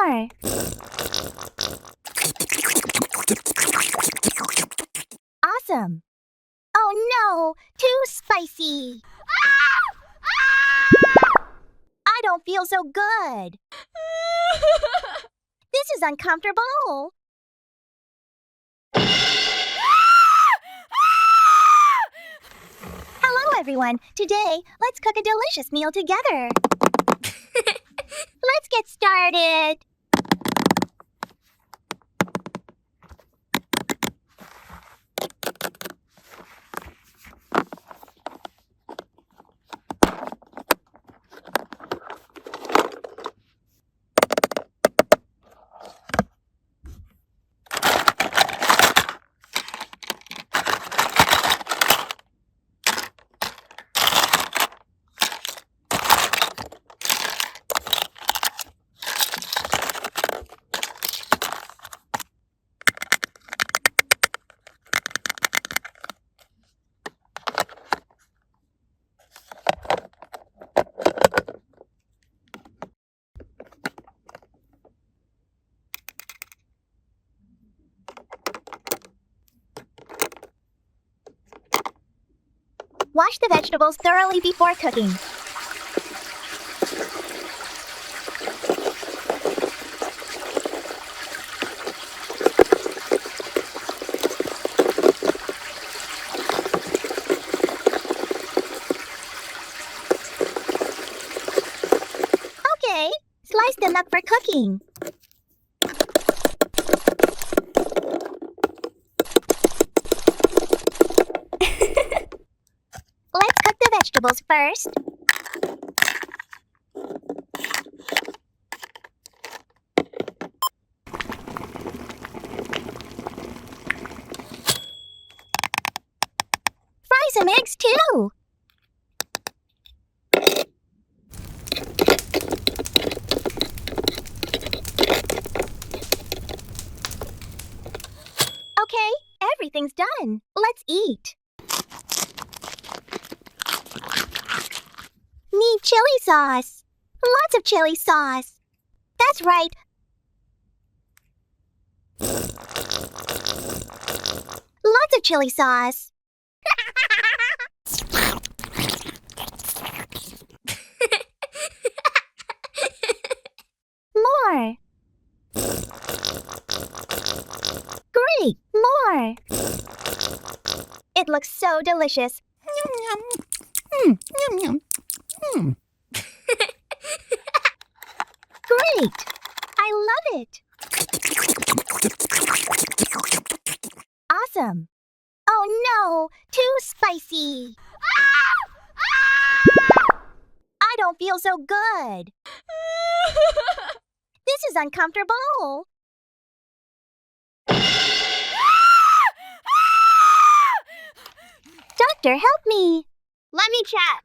More. Awesome. Oh no, too spicy. I don't feel so good. This is uncomfortable. Hello, everyone. Today, let's cook a delicious meal together. Let's get started. Wash the vegetables thoroughly before cooking. Okay, slice them up for cooking. Let's cook the vegetables first. Fry some eggs too. Okay, everything's done. Let's eat. Need chili sauce. Lots of chili sauce. That's right. Lots of chili sauce. More. Great, more. It looks so delicious. Great! I love it! Awesome! Oh no! Too spicy! I don't feel so good! This is uncomfortable! Doctor, help me! Let me check.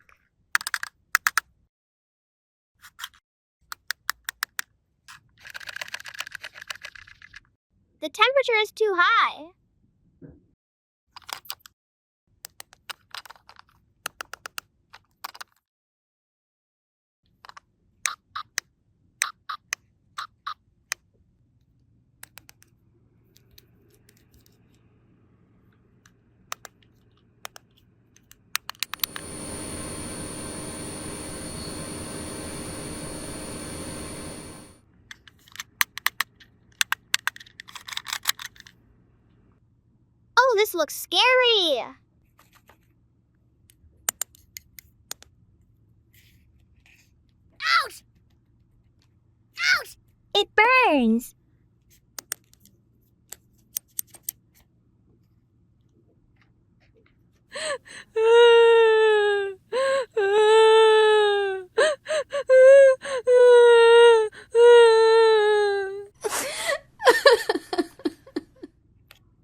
The temperature is too high. Oh, this looks scary. Ouch! Ouch! It burns.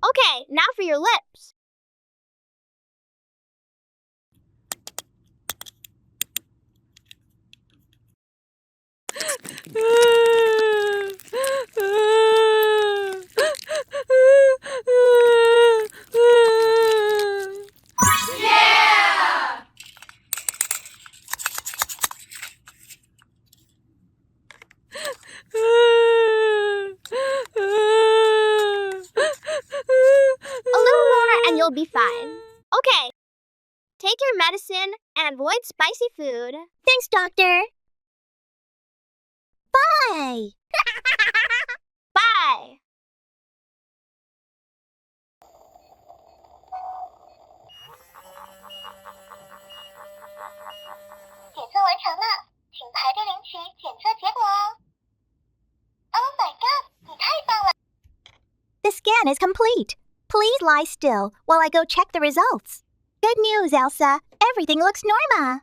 Okay, now for your lips. Yeah! you'll be fine. Okay, take your medicine and avoid spicy food. Thanks, doctor. Bye. Bye. 检测完成了，请排队领取检测结果哦。Oh my god， 你太棒了！ The scan is complete. Please lie still while I go check the results. Good news, Elsa. Everything looks normal.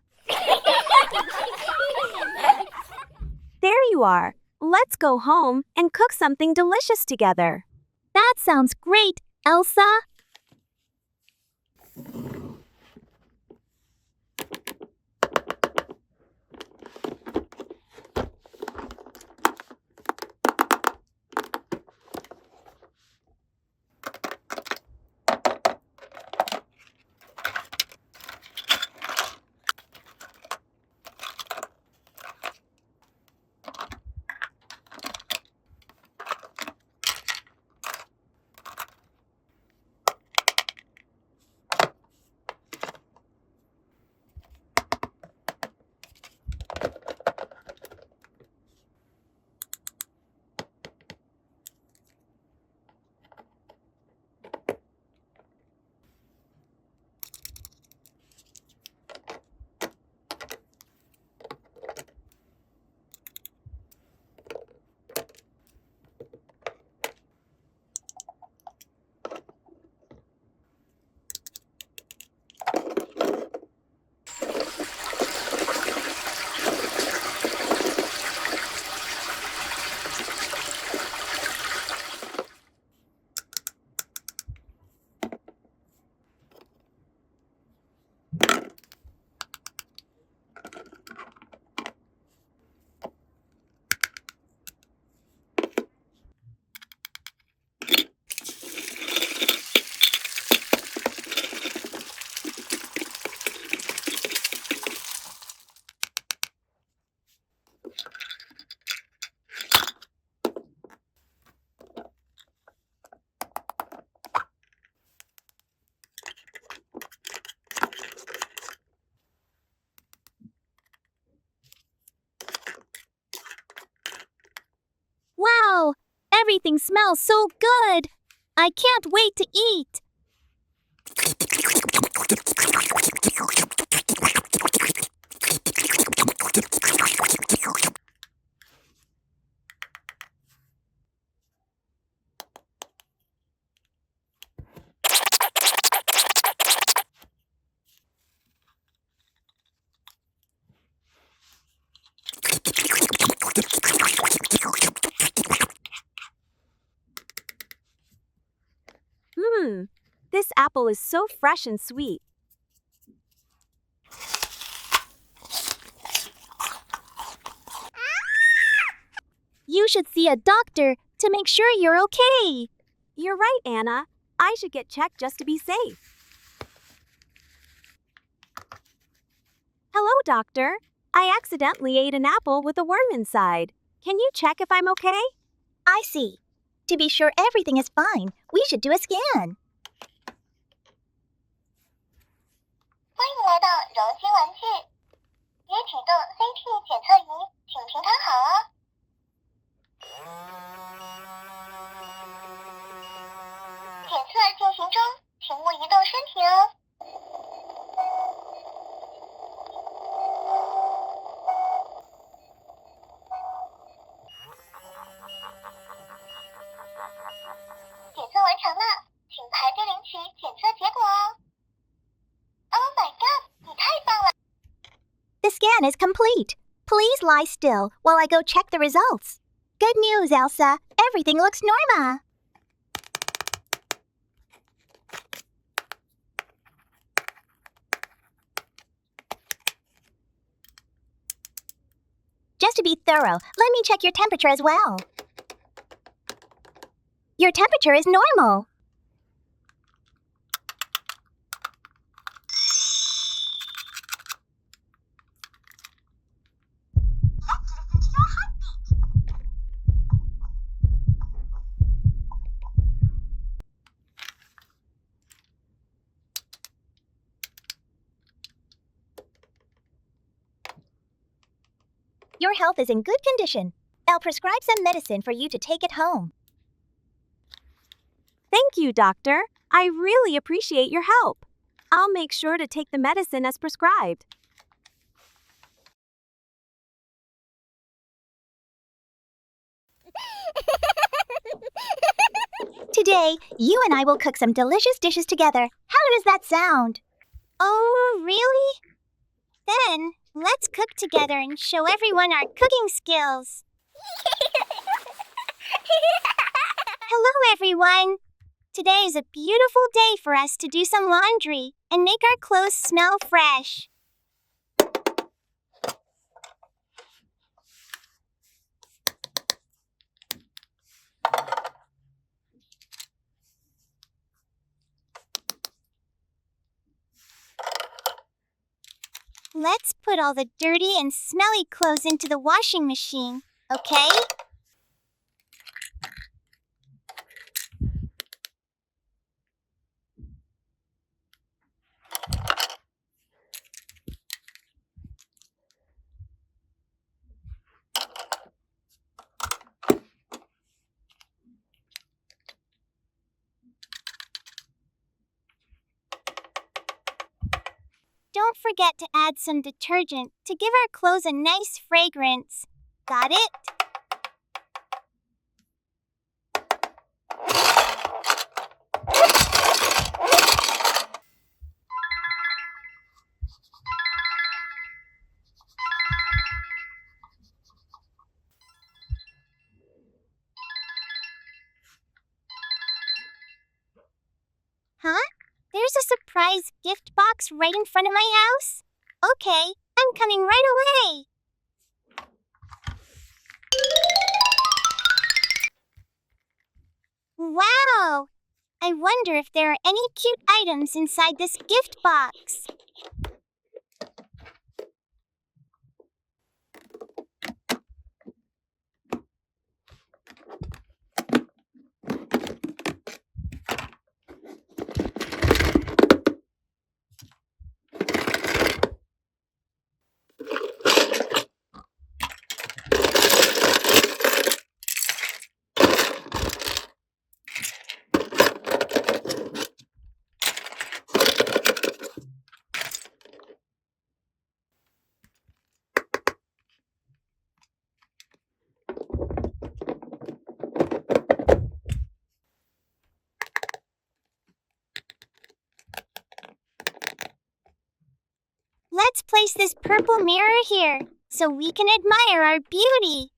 There you are. Let's go home and cook something delicious together. That sounds great, Elsa. Wow, everything smells so good. I can't wait to eat. This apple is so fresh and sweet. You should see a doctor to make sure you're okay. You're right, Anna. I should get checked just to be safe. Hello, doctor. I accidentally ate an apple with a worm inside. Can you check if I'm okay? I see. To be sure everything is fine, we should do a scan. 欢迎来到柔心玩具，已启动 CT 检测仪，请平躺好哦。检测进行中，请勿移动身体哦。检测完成了，请排队领取检测结果哦。Oh my god， 你太棒了！ The scan is complete. Please lie still while I go check the results. Good news, Elsa. Everything looks normal. Just to be thorough, let me check your temperature as well. Your temperature is normal. Your health is in good condition. I'll prescribe some medicine for you to take at home. Thank you, doctor. I really appreciate your help. I'll make sure to take the medicine as prescribed. Today, you and I will cook some delicious dishes together. How does that sound? Oh, really? Then, let's cook together and show everyone our cooking skills. Hello, everyone. Today is a beautiful day for us to do some laundry and make our clothes smell fresh. Let's put all the dirty and smelly clothes into the washing machine, okay? Don't forget to add some detergent to give our clothes a nice fragrance. Got it? Huh? There's a surprise gift box right in front of my house? Okay, I'm coming right away. Wow! I wonder if there are any cute items inside this gift box. Let's place this purple mirror here so we can admire our beauty.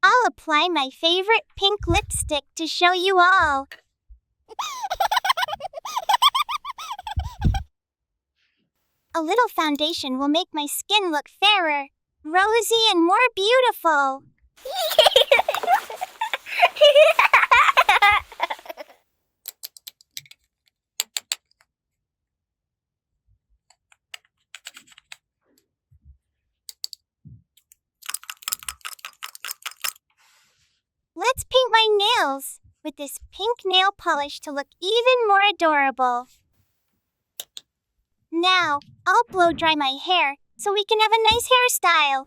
I'll apply my favorite pink lipstick to show you all. A little foundation will make my skin look fairer, rosy, and more beautiful. Let's paint my nails with this pink nail polish to look even more adorable. Now, I'll blow dry my hair so we can have a nice hairstyle.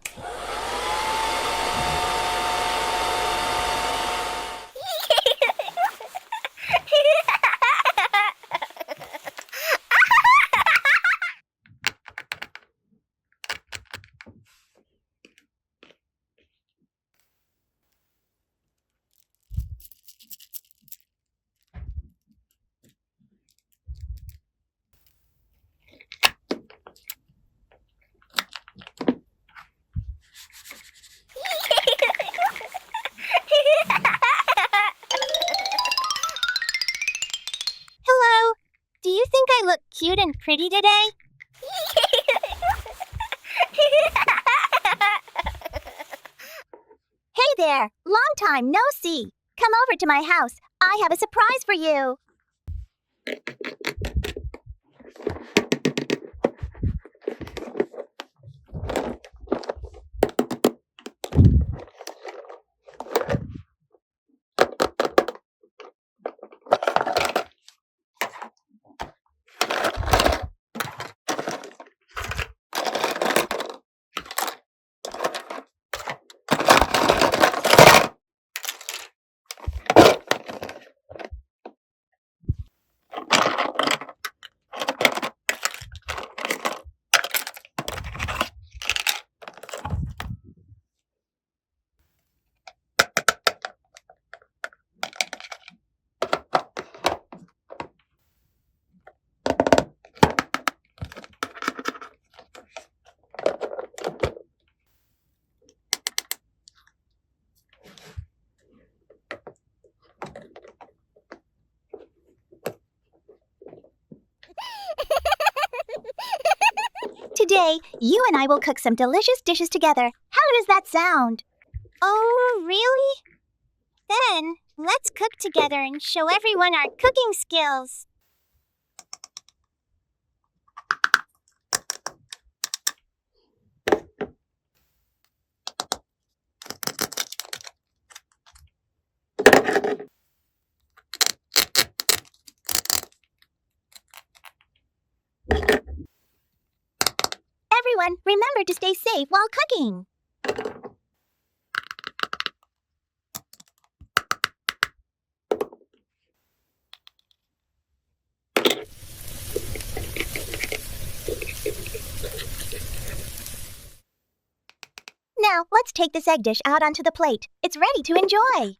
Hello. Do you think I look cute and pretty today? there! Long time no see! Come over to my house. I have a surprise for you. Today, you and I will cook some delicious dishes together. How does that sound? Oh, really? Then, let's cook together and show everyone our cooking skills. Everyone, remember to stay safe while cooking. Now, let's take this egg dish out onto the plate. It's ready to enjoy.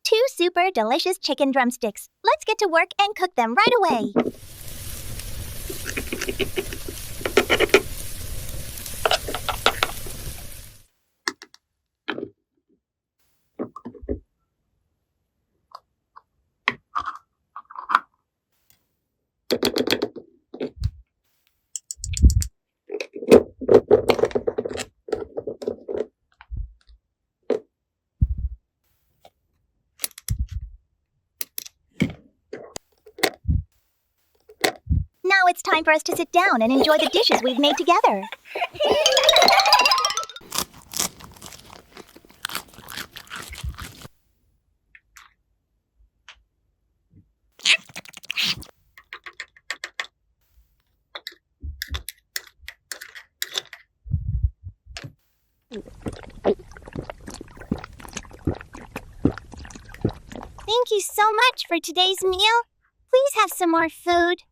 2 super delicious chicken drumsticks. Let's get to work and cook them right away. Now it's time for us to sit down and enjoy the dishes we've made together. Thank you so much for today's meal. Please have some more food.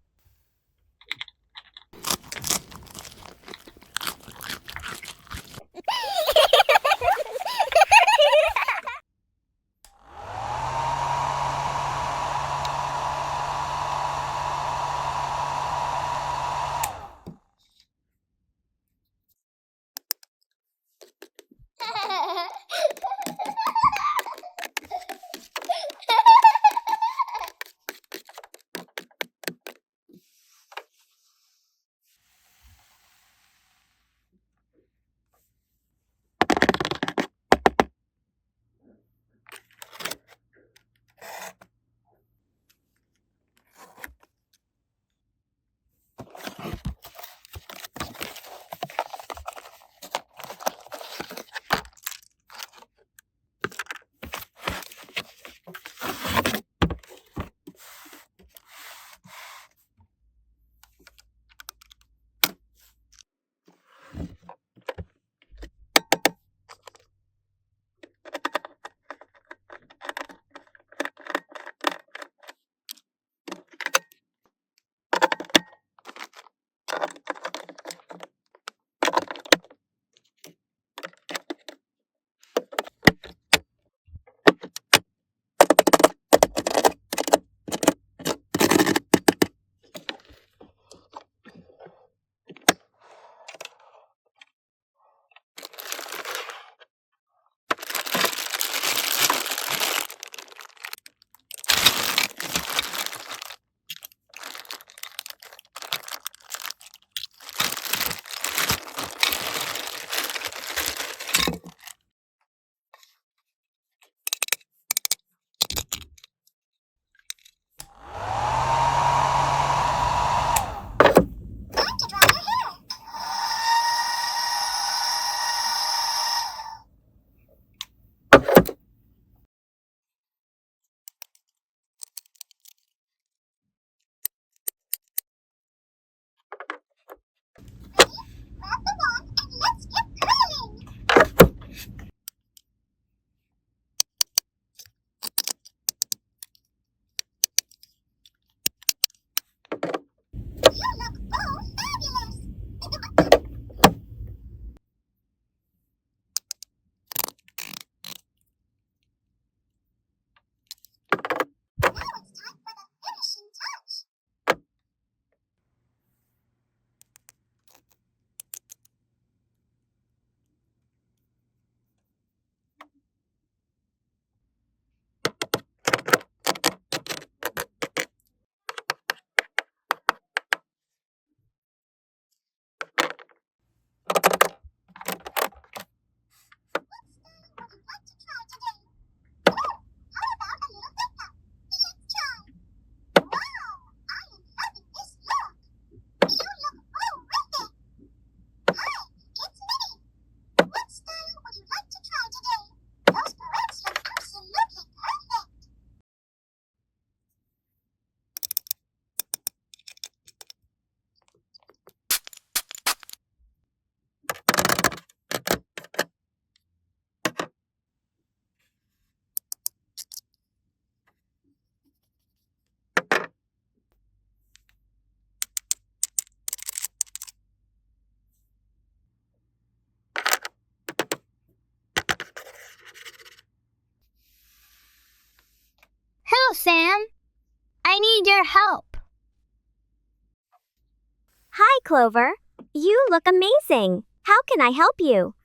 Clover. You look amazing. How can I help you?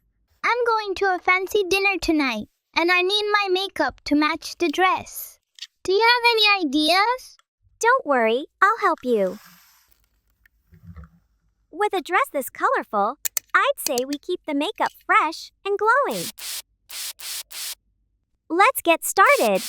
I'm going to a fancy dinner tonight, and I need my makeup to match the dress. Do you have any ideas? Don't worry, I'll help you. With a dress this colorful, I'd say we keep the makeup fresh and glowing. Let's get started.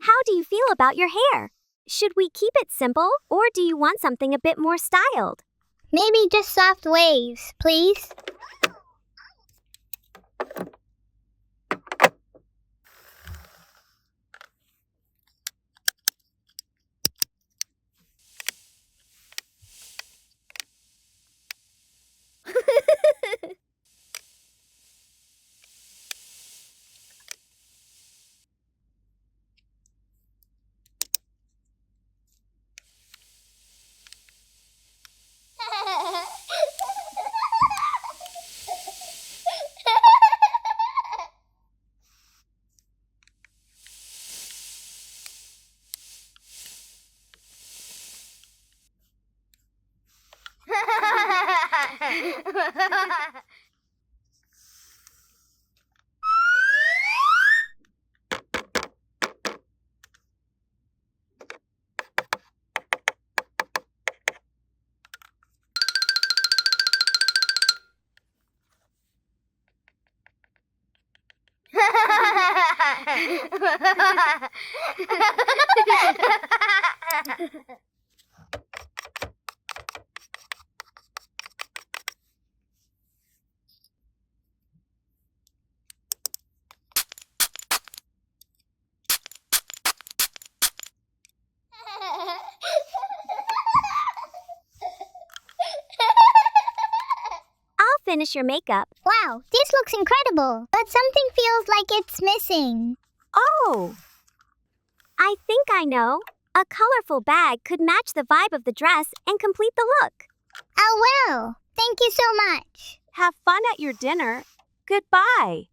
How do you feel about your hair? Should we keep it simple, or do you want something a bit more styled? Maybe just soft waves, please. I'll finish your makeup. Wow, this looks incredible, but something feels like it's missing. Oh! I think I know. A colorful bag could match the vibe of the dress and complete the look. Oh well, thank you so much. Have fun at your dinner. Goodbye.